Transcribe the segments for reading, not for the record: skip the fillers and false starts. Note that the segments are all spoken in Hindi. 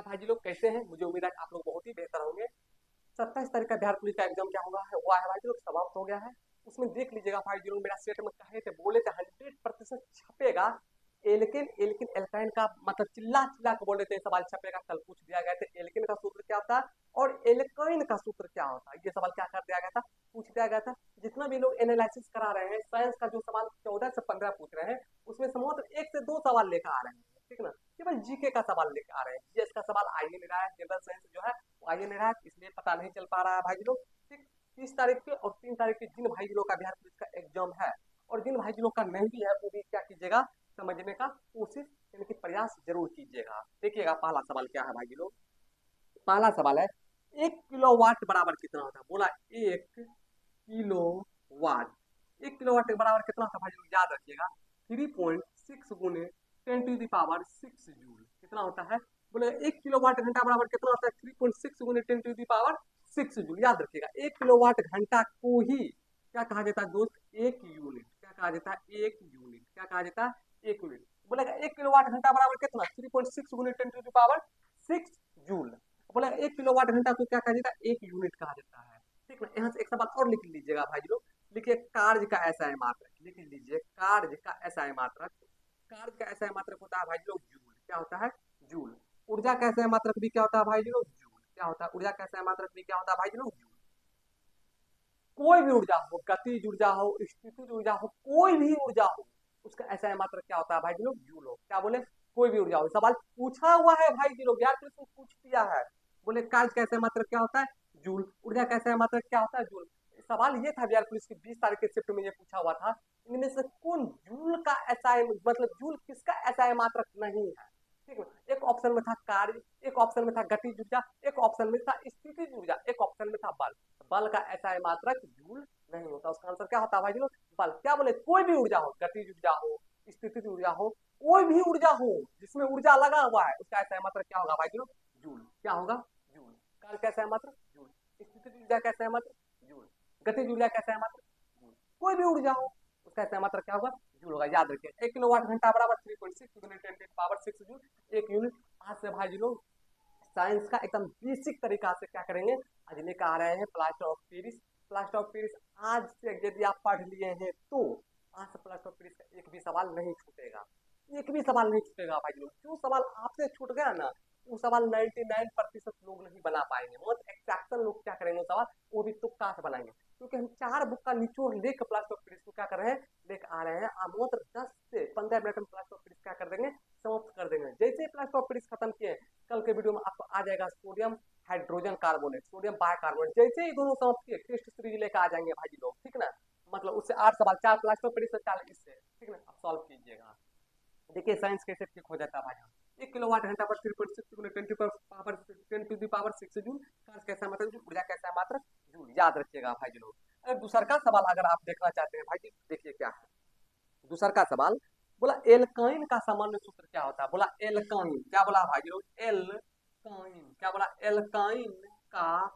भाई जी लोग कैसे हैं? मुझे उम्मीद है कि आप लोग बहुत ही बेहतर होंगे। 27 तारीख का बिहार पुलिस का एग्जाम क्या होगा है हुआ है भाई जी लोग, समाप्त हो गया है। उसमें देख लीजिएगा भाई जी लोग, मेरा सेट में कहे थे बोले थे 100% छपेगा। एल्केन एल्किन एल्काइन का मतलब चिल्ला चिल्ला के बोले थे सवाल छपेगा, कल पूछ दिया गया था एल्केन का सूत्र क्या होता है और एल्काइन का सूत्र क्या होता है, ये सवाल क्या कर दिया गया था, पूछ दिया गया था। जितना भी लोग एनालिसिस करा रहे हैं साइंस का, जो सवाल 14 से 15 पूछ रहे हैं उसमें संभवतः 1 से 2 सवाल लेकर आ रहे हैं, ठीक ना। केवल जीके का सवाल लेकर आ रहे हैं, जीएस का सवाल आ ही नहीं रहा है, जनरल साइंस जो है वो आ ही नहीं रहा है, इसलिए पता नहीं चल पा रहा है भाई जी लोग। ठीक, 30 तारीख के और 3 तारीख के जिन भाई जी लोग का बिहार पुलिस का एग्जाम है और जिन भाई जी लोग का नहीं भी है वो भी क्या कीजिएगा, समझने का कोशिश यानी कि प्रयास जरूर कीजिएगा। देखिएगा पहला सवाल क्या है भाई जी लोग। पहला सवाल है 1 किलोवाट बराबर कितना होता है, बोला 1 किलोवाट। 1 किलोवाट के बराबर कितना होता है भाई लोग, याद रखिएगा 3.6 गुने 10 टू द पावर 6 जूल कितना होता है। बोले 1 किलोवाट घंटा बराबर कितना होता है, 3.6 गुने 10 टू द पावर 6 जूल। याद रखिएगा 1 किलोवाट घंटा को ही क्या कहा जाता है दोस्त, एक यूनिट। क्या कहा जाता है, एक यूनिट। क्या कहा जाता है, एक यूनिट। बोलेगा 1 किलोवाट घंटा बराबर कितना, 3.6 गुने 10 टू द पावर 6 जूल। बोला 1 किलोवाट घंटा को क्या कहा जाता है, एक यूनिट कहा जाता है। ठीक ना, यहाँ से एक सवाल और लिख लीजिएगा भाई लोग। लिखिए कार्य का ऐसा है मात्रक, लिख लीजिए कार्य का ऐसा है मात्रक। कार्य का ऐसा है मात्रक होता है भाई लोग जूल। क्या होता है, जूल। ऊर्जा का ऐसा है मात्रक भी क्या होता है भाई लोग, जूल। क्या होता है, ऊर्जा का ऐसा है मात्रक भी क्या होता है भाई लोग, जूल। कोई भी ऊर्जा हो, गतिज ऊर्जा हो, स्थितिज ऊर्जा हो, कोई भी ऊर्जा हो, उसका ऐसा है मात्रक क्या होता है भाई लोग, जूल हो। क्या बोले, कोई भी ऊर्जा हो। सवाल पूछा हुआ है भाई जी लोग, यार क्वेश्चन पूछ दिया है। बोले कार्य कैसे मात्रक क्या होता है, जूल। ऊर्जा कैसे है मात्रक क्या होता है, जूल। सवाल ये था बिहार पुलिस की 20 तारीख के शिफ्ट में ये पूछा हुआ था, इनमें से कौन जूल का ऐसा मतलब जूल किसका ऐसा है मात्रक नहीं है। ठीक है, एक ऑप्शन में था कार्य, एक ऑप्शन में था गतिज ऊर्जा, एक ऑप्शन में था स्थितिज ऊर्जा, एक ऑप्शन में था बल। बल का ऐसा है मात्रक जूल नहीं होता, उसका आंसर क्या होता है भाई लोग, बल। क्या बोले, कोई भी ऊर्जा हो, गतिज ऊर्जा हो, स्थितिज ऊर्जा हो, कोई भी ऊर्जा हो जिसमें ऊर्जा लगा हुआ है, उसका ऐसा है मात्रक क्या होगा भाई लोग, जूल। क्या होगा, जूल। कार्य कैसा है मात्रक, जूल। स्थितिज ऊर्जा कैसा है मात्रक, जूल। गतिज ऊर्जा कैसा है मात्रक, जूल। कोई भी ऊर्जा हो उसका ऐसा है मात्रक क्या होगा, जूल होगा। याद रखिए 1 किलोवाट घंटा बराबर 3.6 × 10 टू द पावर 6 जूल, एक यूनिट। आज से भाई लोग साइंस का एकदम बेसिक तरीका से क्या करेंगे, आज लेकर आ रहे हैं plaster of Paris. Plaster of Paris आज से यदि आप पढ़ लिए हैं तो आज से प्लास्टर ऑफ पेरिस का एक भी सवाल नहीं छूटेगा, एक भी सवाल नहीं छूटेगा भाई लोग। जो सवाल आपसे छूट गया ना, वो सवाल 99% लोग नहीं बना पाएंगे, बहुत एक्सेप्शन लोग क्या करेंगे सवाल, वो भी तुक्का से बनाएंगे। क्योंकि हम 4 बुक का निचोड़ लेकर प्लास्टर ऑफ पेरिस को क्या कर रहे हैं, लेकर आ रहे हैं। आप मात्र 10 से 15 मिनट में प्लास्टर ऑफ पेरिस क्या कर देंगे, समाप्त कर देंगे। जैसे ही प्लास्टर ऑफ पेरिस खत्म किए, कल के वीडियो में आपको आ जाएगा sodium hydrogen carbonate, sodium bicarbonate. जैसे ही दोनों समाप्त किए टेस्ट सीरीज लेकर आ जाएंगे भाई लोग, ठीक ना। मतलब उससे 8 सवाल, 4 प्लास्टर ऑफ पेरिस से 4 इससे, ठीक ना, आप सॉल्व कीजिएगा। देखिए साइंस कैसे ठीक हो जाता है भाई। 1 किलोवाट घंटा पर 3.6 × 10 टू द पावर 6 जूल। कार्य कैसा मतलब जूल, ऊर्जा कैसा है मात्रक, जूल। याद रखिएगा भाई जी लोग। अगर दूसरा का सवाल अगर आप देखना चाहते हैं भाई जी, देखिए क्या है दूसरा का सवाल। बोला एल्काइन का सामान्य सूत्र क्या होता है, बोला एल्काइन। क्या बोला भाई जी लोग, एल्काइन। क्या बोला, एल्काइन का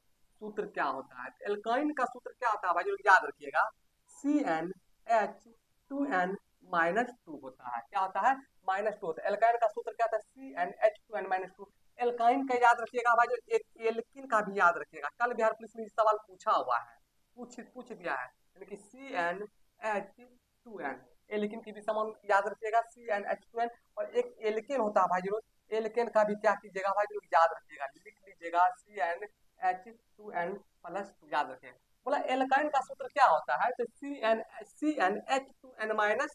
सूत्र क्या होता है। एल्काइन का सूत्र क्या होता है भाई जी लोग, याद रखिएगा CnH2n-2 होता है। क्या होता है, -2 होता है। एल्काइन का सूत्र क्या होता है, CnH2n-2। एल्काइन का याद रखिएगा भाई जो, एक एल्किन का भी याद रखिएगा, कल बिहार पुलिस में सवाल पूछा हुआ है, पूछ दिया है, यानी कि CnH2n। एल्किन की भी समान याद रखिएगा, CnH2n। और एक एल्केन होता है भाई जो, एल्केन का भी क्या कीजिएगा भाई जो, याद रखिएगा, लिख लीजिएगा CnH2n+2, याद रखें। बोला एल्काइन का सूत्र क्या होता है, तो CnH2n-2।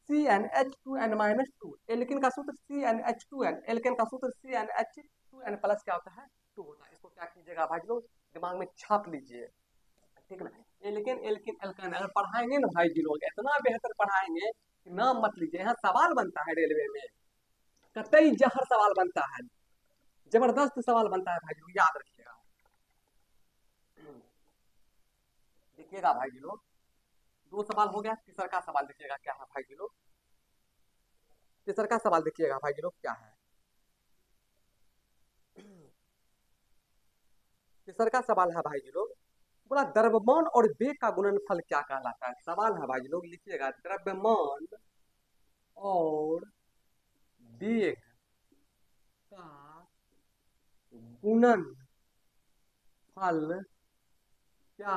CnH2n-2, एल्किन का सूत्र CnH2n, एल्केन का सूत्र CnH2n प्लस क्या होता है, 2 होता है। इसको क्या कीजिएगा भाई लोग, दिमाग में छाप लीजिए, ठीक ना। एल्केन एल्किन एल्काइन अगर पढ़ाएंगे ना भाई जी लोग, इतना बेहतर पढ़ाएंगे कि नाम मत लीजिए। यहाँ सवाल बनता है रेलवे में, कतई जहर सवाल बनता है, जबरदस्त सवाल बनता है भाई लोग, याद रखिएगा। देखिएगा भाई जी लोग, 2 सवाल हो गया, तीसरा का सवाल देखिएगा क्या है भाई जी लोग। तीसरा का सवाल देखिएगा भाई जी लोग क्या है। तीसरा का सवाल है भाई जी लोग, बोला द्रव्यमान और वेग का गुणनफल क्या कहलाता है। सवाल है भाई जी लोग, लिखिएगा द्रव्यमान और वेग का गुणन फल क्या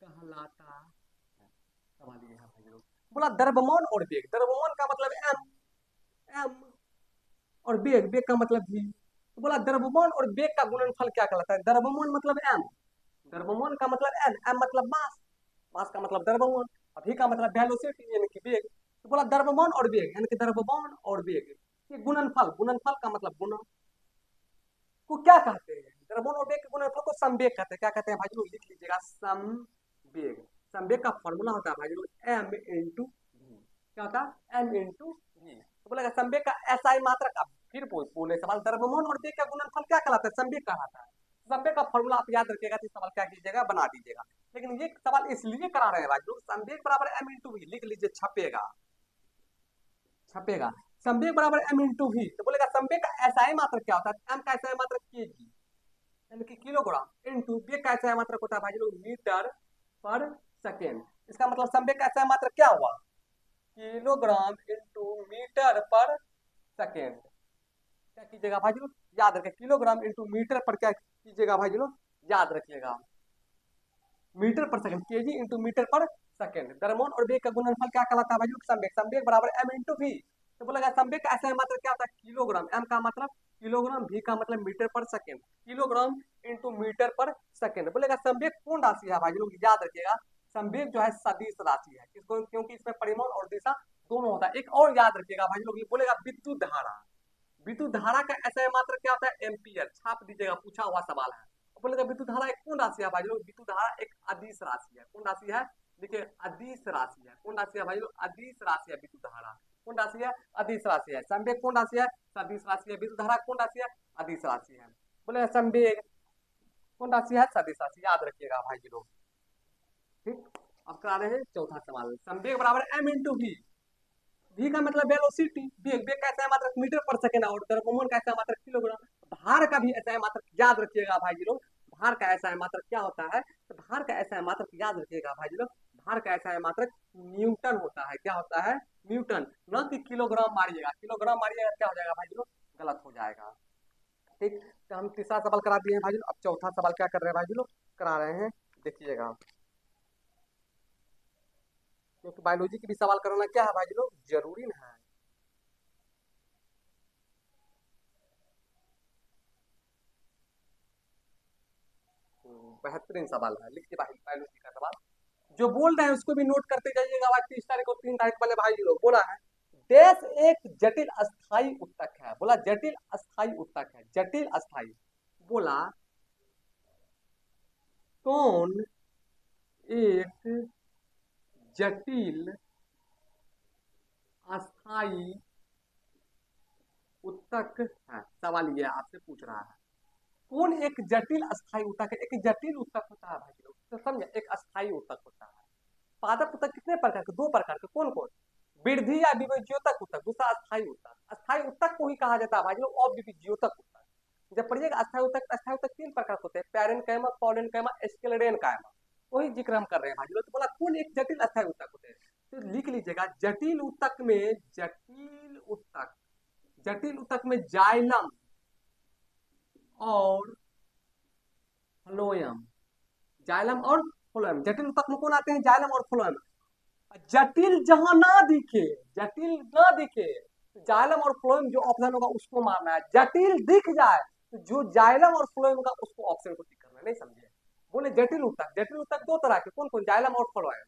कहलाता है? सवाल ये है भाई लोग। बोला द्रव्यमान और वेग, द्रव्यमान का मतलब एम, एम और वेग, वेग का मतलब भी। तो बोला द्रव्यमान और वेग का गुणनफल क्या कहलाता है? द्रव्यमान मतलब एम, द्रव्यमान का मतलब एन, एम मतलब मास, मास का मतलब द्रव्यमान, अभी का मतलब वेलोसिटी यानी कि वेग। तो बोला द्रव्यमान और वेग यानी कि द्रव्यमान और वेग ये गुणनफल, गुणनफल का मतलब गुणा को क्या कहते हैं? द्रव्यमान और वेग के गुणनफल को संवेग कहते हैं। क्या कहते हैं भाई लोग? लिख लीजिएगा, संवेग। संवेग का फॉर्मूला होता है भाई लोग एम इंटू वी। क्या होता है? M into V. तो बोलेगा संवेग का एसआई मात्रक। अब फिर बोले सवाल द्रव्यमान और वेग का गुणनफल क्या कहलाता है? संवेग कहलाता है। संवेग का फॉर्मूला आप याद रखिएगा तो सवाल क्या कीजिएगा, बना दीजिएगा। लेकिन ये सवाल इसलिए करा रहे हैं भाई लोग, संवेग बराबर एम इंटू वी लिख लीजिए, छपेगा, छपेगा। संवेग बराबर एम इंटू वी। तो बोलेगा संवेग का एसआई मात्रक क्या होता है? एम का एसआई मात्रक केजी यानी कि किलोग्राम इंटू वेग का एसआई मात्रक होता है भाई लोग मीटर पर सेकेंड। इसका मतलब संवेग का एसआई मात्रक क्या हुआ? किलोग्राम इंटू मीटर पर सेकेंड। क्या कीजिएगा भाई लोग? याद रखें, किलोग्राम इंटू मीटर पर क्या कीजिएगा भाई लोग? याद रखिएगा, मीटर पर सेकंड, केजी इंटू मीटर पर सेकंड। द्रव्यमान और वेग का गुणनफल क्या कहलाता है भाई लोग? संवेग, संवेग बराबर एम इंटू वी। तो बोलेगा संवेग का ऐसा मात्रा क्या होता है? किलोग्राम, एम का मतलब किलोग्राम, वी का मतलब मीटर पर सेकंड, किलोग्राम इंटू मीटर पर सेकंड। बोलेगा संवेग कौन राशि है भाई लोग? याद रखिएगा, संवेग जो है सदिश राशि है, इसको क्योंकि इसमें परिमाण और दिशा दोनों होता है। एक और याद रखिएगा भाई लोग, ये बोलेगा विद्युत धारा, विद्युत धारा का ऐसा मात्रा क्या होता है? एम्पियर। छाप दीजिएगा, पूछा हुआ सवाल है। बोलेगा विद्युत धारा एक कौन राशि है भाई लोग? विद्युत धारा एक अदिश राशि है। कौन राशि है? देखिए अदिश राशि है। कौन राशि है भाई लोग? अदिश राशि है विद्युत धारा। कौन राशि है? अदिश राशि है। संवेग कौन राशि है? सदिश राशि है। विद्युत धारा कौन राशि है? अदिश राशि है। बोले संवेग कौन राशि है? सदिश राशि। याद रखिएगा भाई लोग, ठीक। अब करा रहे हैं चौथा सवाल। संवेग बराबर एम इंटू वी। वी का मतलब वेलोसिटी, वेग, वेग का ऐसा मात्रक मीटर पर सेकंड और द्रव्यमान का ऐसा मात्रक किलोग्राम। भार का भी ऐसा मात्रक याद रखिएगा भाई लोग, भार का ऐसा मात्रक क्या होता है? तो भार का ऐसा मात्रक याद रखिएगा भाई लोग, भार का ऐसा मात्रक न्यूटन होता है। क्या होता है? न्यूटन। न कि किलोग्राम मारिएगा, किलोग्राम मारिएगा क्या हो जाएगा भाई लोग? गलत हो जाएगा, ठीक। तो हम तीसरा सवाल करा दिए हैं भाई लोग। अब चौथा सवाल क्या कर रहे हैं भाई लोग? करा रहे हैं, देखिएगा, क्योंकि बायोलॉजी की भी सवाल कराना क्या है भाई लोग? जरूरी है। बेहतरीन सवाल है, लिखिए भाई बायोलॉजी का सवाल। जो बोल रहे हैं उसको भी नोट करते जाइएगा। भाई 30 तारीख को 3 तारीख वाले भाई लोग बोला है, देश एक जटिल अस्थाई उत्तक है। बोला जटिल अस्थाई उत्तक है, जटिल अस्थाई। बोला कौन एक जटिल अस्थाई उत्तक है? सवाल ये आपसे पूछ रहा है, कौन एक जटिल अस्थाई उत्तक है? एक जटिल उत्तक होता है भाई लोग, तो समझे, एक अस्थाई उत्तक होता है। पादप उत्तक कितने प्रकार के? 2 प्रकार के। कौन कौन? वृद्धि या विभज्योतक उत्तक, दूसरा अस्थाई उत्तक। अस्थाई उत्तक को ही कहा जाता है भाई लोग अविभज्योतक उत्तक। जब पढ़िएगा अस्थाई उत्तक, अस्थाई उत्तक 3 प्रकार के होते हैं, पैरेनकाइमा, पॉलेनकाइमा, स्क्लेरेनकाइमा। वही जिक्र हम कर रहे हैं भाई लोग। तो बोला कौन एक जटिल अस्थाई उत्तक होते हैं? तो लिख लीजिएगा, जटिल उत्तक में, जटिल उत्तक, जटिल उत्तक में जाइलम और फ्लोएम, जाइलम और फ्लोएम। जटिल उत्तक में कौन आते हैं? जाइलम और फ्लोएम। जटिल जहां ना दिखे, जटिल ना दिखे, जाइलम और फ्लोएम जो ऑप्शन होगा उसको मारना है। जटिल दिख जाए तो जो जाइलम और फ्लोएम होगा उसको ऑप्शन को टिक करना है। नहीं समझे? बोले जटिल उत्तक, जटिल उत्तक 2 तरह के। कौन कौन? जाइलम और फ्लोएम।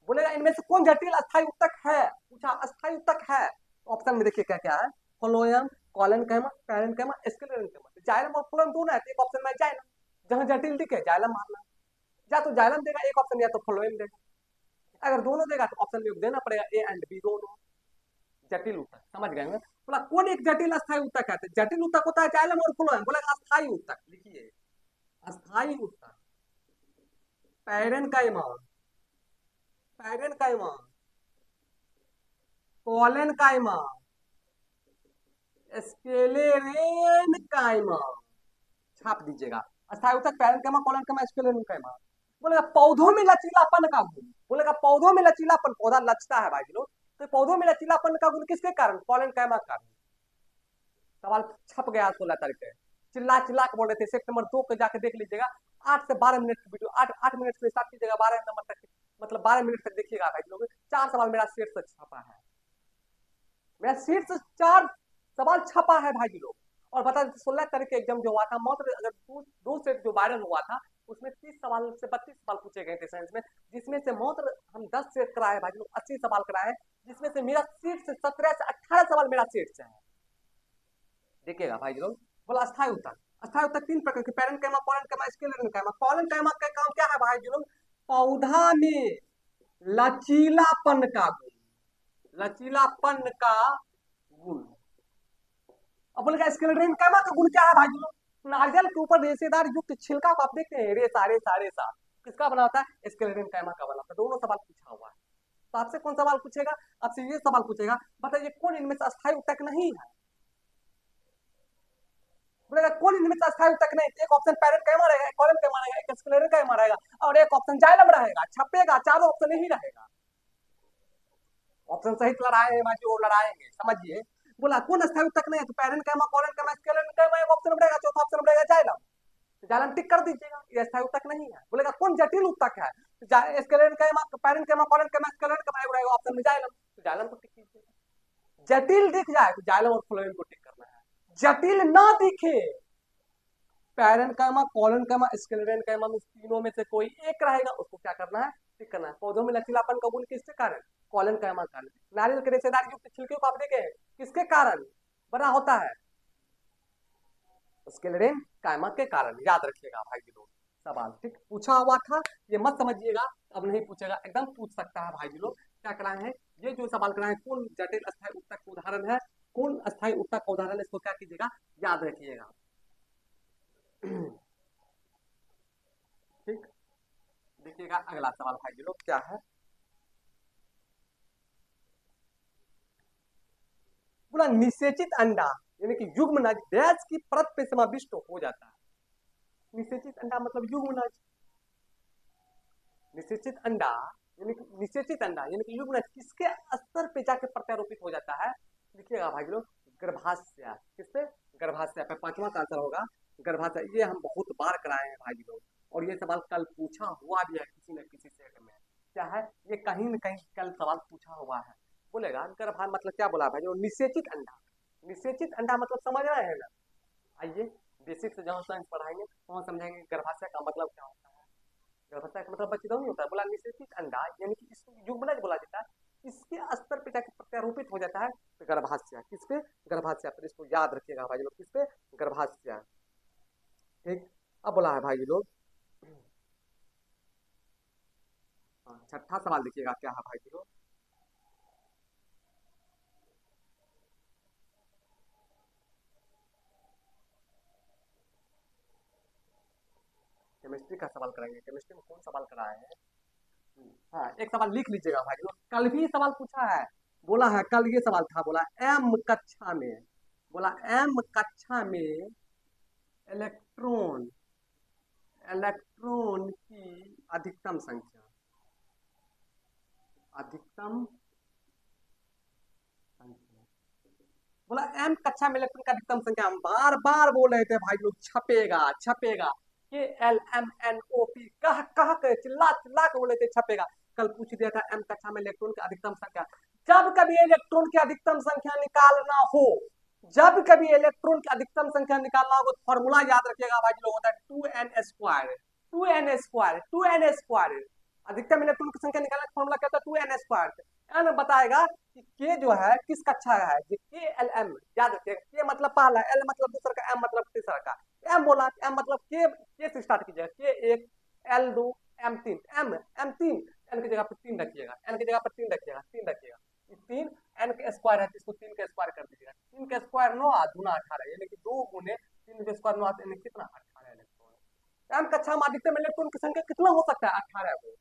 बोलेगा इनमें से कौन जटिल अस्थाई उत्तक है? पूछा अस्थाई उत्तक है, ऑप्शन में देखिए क्या क्या है, phloem, collenchyma, parenchyma, sclerenchyma. Xylem और फ्लोएम दोनों है, तो एक ऑप्शन में जाइलम, जहां जटिल दिखे जाइलम मारना। या तो जाइलम देगा एक ऑप्शन, या तो फ्लोएम देगा। अगर दोनों देगा तो ऑप्शन में देना पड़ेगा ए एंड बी दोनों। जटिल उत्तक समझ गए? बोला कौन एक जटिल अस्थाई उत्तक है? तो जटिल उत्तक होता है जाइलम और फ्लोएम। बोला अस्थाई उत्तक, लिखिए अस्थाई उत्तक, पैरेनकाइमा, पैरेनकाइमा, कॉलेनकाइमा, स्क्लेरेनकाइमा। छाप दीजिएगा, अस्थाई उत्तक, पैरेनकाइमा, कॉलेनकाइमा, स्क्लेरेनकाइमा। बोलेगा पौधों में लचीलापन का गुण। बोलेगा पौधों में लचीलापन, पौधा लचता है भाई लोग, तो पौधों में लचीलापन का गुण किसके कारण? कॉलेनकाइमा का कारण। सवाल छप गया 16 तारीख के, चिल्ला चिल्ला के बोल रहे थे। सेट नंबर 2 को जाके देख लीजिएगा, 8 से 12 मिनट की वीडियो, 8 मिनट से स्टार्ट कीजिएगा, 12 नंबर तक, मतलब 12 मिनट तक देखिएगा भाई लोग। 4 सवाल मेरा सेट से छपा है, मेरा सेट से 4 सवाल छपा है भाई लोग। और बता दें 16 तारीख के एग्जाम जो हुआ था, मात्र अगर दो सेट जो वायरल हुआ था, उसमें 30 सवाल से 32 सवाल पूछे गए थे साइंस में, जिसमें से मात्र हम 10 सेट कराए भाई लोग, 80 सवाल कराए, जिसमें से मेरा सेट से 17 से 18 सवाल मेरा सेट से है। देखिएगा भाई लोग। बोला अस्थायी उत्तर, अस्थायी उत्तर 3 प्रकार के, पैरेंट कैमा, पोलेंट कैमा, स्केलेटन कैमा। पोलेंट कैमा का काम क्या है भाई लोग? पौधा में लचीलापन का गुण, लचीलापन का गुण। अब बोलेगा स्केलेटन कैमा का गुण क्या है भाई लोग? नारियल के ऊपर रेशेदार युक्त छिलका को आप देखते हैं, रेसा रेसा रेसा, किसका बना होता है? स्केलेटन कैमा का बना होता है। दोनों सवाल पूछा हुआ है, तो आपसे कौन सवाल पूछेगा? आपसे ये सवाल पूछेगा, बताइए कौन इनमें से अस्थायी उत्तक नहीं है? बोलेगा कौन इनमें से अस्थायी उत्तक नहीं? एक ऑप्शन पैरेंट कैमा रहेगा, एक कॉलन कैमा रहेगा, एक स्केलेटन कैमा रहेगा, और एक ऑप्शन जाइलम रहेगा। छपेगा, चारों ऑप्शन ही रहेगा। ऑप्शन सहित लड़ाए हैं बाजी, वो लड़ाएंगे, समझिए। बोला कौन अस्थायी उत्तक नहीं है? तो पैरेंट कैमा, कॉलन कैमा, स्केलेटन कैमा, एक ऑप्शन रहेगा, चौथा ऑप्शन रहेगा जाइलम। जाइलम टिक कर दीजिएगा, ये अस्थायी उत्तक नहीं है। बोलेगा कौन जटिल उत्तक है? स्केलेटन कैमा, पैरेंट कैमा, कॉलन कैमा, स्केलेटन कैमा, एक रहेगा ऑप्शन में जाइलम, तो जाइलम को टिक कीजिएगा। जटिल दिख जाए तो जाइलम और फ्लोएम को टिक करना है। जटिल ना दिखे, पैरेंट कैमा, कॉलन कैमा, स्केलेटन कैमा में तीनों में से कोई एक रहेगा, उसको क्या करना है? टिक करना है। पौधों में लचीलापन का गुण किसके कारण? कॉलन कैमा कारण। नारियल के रेशेदार युक्त छिलके को आप देखे, किसके कारण बना होता है? स्केलेटन कैमा के कारण। याद रखिएगा भाई जी लोग, सवाल ठीक पूछा हुआ था, ये मत समझिएगा अब नहीं पूछेगा, एकदम पूछ सकता है भाई जी लोग। क्या कराए हैं? ये जो सवाल कराए, कौन जटिल अस्थायी उत्तक का उदाहरण है, कौन अस्थायी उत्तक का उदाहरण है, इसको क्या कीजिएगा? याद रखिएगा। ठीक, देखिएगा अगला सवाल भाई जी लोग क्या है। बोला निषेचित अंडा यानी कि युग्मनज डैश की परत पे समाविष्ट हो जाता है। निषेचित अंडा मतलब युग्मनज। निषेचित अंडा यानी कि निषेचित अंडा यानी कि युग्मनज किसके स्तर पे जाके प्रत्यारोपित हो जाता है? देखिएगा भाई लोग, गर्भाशय। किससे? गर्भाशय पे। 5वां का आंसर होगा गर्भाशय। ये हम बहुत बार कराए हैं भाई लोग, और ये सवाल कल पूछा हुआ भी है किसी न किसी सेट में। क्या है ये? कहीं न कहीं कल सवाल पूछा हुआ है। बोलेगा गर्भा मतलब क्या बोला भाई? निषेचित अंडा। निषेचित अंडा मतलब समझ रहे हैं ना? आइए बेसिक से जहाँ साइंस पढ़ाएंगे वहाँ समझेंगे गर्भाशय का मतलब क्या होता है। गर्भाशय का मतलब बच्चेदानी नहीं होता है। बोला निषेचित अंडा यानी कि इसको युग्मनज बोला जाता है, इसके स्तर पे जाकर प्रत्यारोपित हो जाता है तो गर्भाशय। किस पे? गर्भाशय पर। इसको याद रखिएगा भाई लोग, किस पे? गर्भाशय। ठीक, अब बोला है भाई लोग, छठा सवाल देखिएगा क्या है भाई लोग। केमिस्ट्री का सवाल कराएंगे। केमिस्ट्री में कौन सवाल कराए हैं? हाँ, एक सवाल लिख लीजिएगा भाई लोग, कल भी सवाल पूछा है। बोला है कल ये सवाल था, बोला एम कक्षा में, बोला एम कक्षा में इलेक्ट्रॉन, इलेक्ट्रॉन की अधिकतम संख्या, अधिकतम संख्या। बोला एम कक्षा में इलेक्ट्रॉन की अधिकतम संख्या। हम बार बार बोल रहे थे भाई लोग, छपेगा छपेगा, के L M N O P, कह कह के चिल्ला चिल्ला के बोले थे छपेगा। कल पूछ दिया था एम कक्षा में इलेक्ट्रॉन की अधिकतम संख्या। जब कभी इलेक्ट्रॉन की अधिकतम संख्या निकालना हो, जब कभी इलेक्ट्रॉन की अधिकतम संख्या निकालना होगा तो फॉर्मूला याद रखिएगा भाई लोग, होता है 2n²। 2n², 2n²। अधिकतम इलेक्ट्रॉन की संख्या निकालने का फॉर्मूला क्या होता है? 2n²। एन बताएगा कि के जो है किस कक्षा है, के एल एम। याद रखिएगा, के मतलब पहला, एल मतलब दूसरा का, एम मतलब तीसरा का। एम बोला, एम मतलब के से स्टार्ट कीजिएगा, के 1, L2, M3, M3। एन की जगह पर 3 रखिएगा, एन की जगह पर 3 रखिएगा, 3 रखिएगा। 3 एन के स्क्वायर है, इसको 3 का स्क्वायर कर दीजिएगा। 3 का स्क्वायर 9, दूना 18, यानी कि 2 गुने 3 का स्क्वायर 9, यानी कितना? 18 इलेक्ट्रॉन। एम कक्षा में अधिकतम इलेक्ट्रॉन की संख्या कितना हो सकता है? 18 को।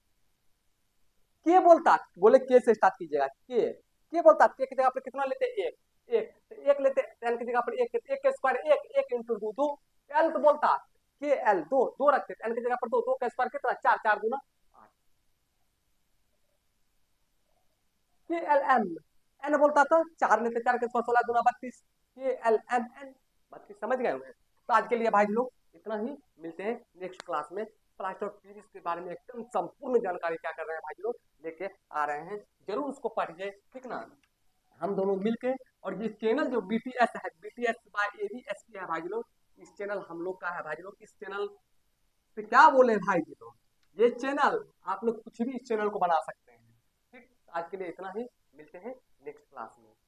के बोलता, बोले के से स्टार्ट कीजिएगा, के बोलता, के की जगह पर कितना लेते? एक, एक तो एक लेते, एन की जगह पर एक, एक के स्क्वायर एक, एक इंटू 2, 2। एल तो बोलता के एल 2, 2 रखते, एन की जगह पर 2, 2 का स्क्वायर कितना? 4, 4 दूना 8। के एल एम, एन बोलता था 4 लेते, 4 के स्क्वायर 16 दूना 32, KLMN। बात की समझ गए होंगे। तो आज के लिए भाई लोग इतना ही, मिलते हैं नेक्स्ट क्लास में। प्लास्टर ऑफ पेरिस के बारे में एकदम संपूर्ण जानकारी क्या कर रहे हैं भाई लोग लेके आ रहे हैं, जरूर उसको पढ़िए, ठीक ना। हम दोनों मिलके, और ये चैनल जो BTS है, BTS बाय ABSP है भाई लोग, इस चैनल हम लोग का है भाई लोग। इस चैनल पे क्या बोले भाई जी लोग, ये चैनल आप लोग कुछ भी इस चैनल को बना सकते हैं। ठीक, आज के लिए इतना ही, मिलते हैं नेक्स्ट क्लास में।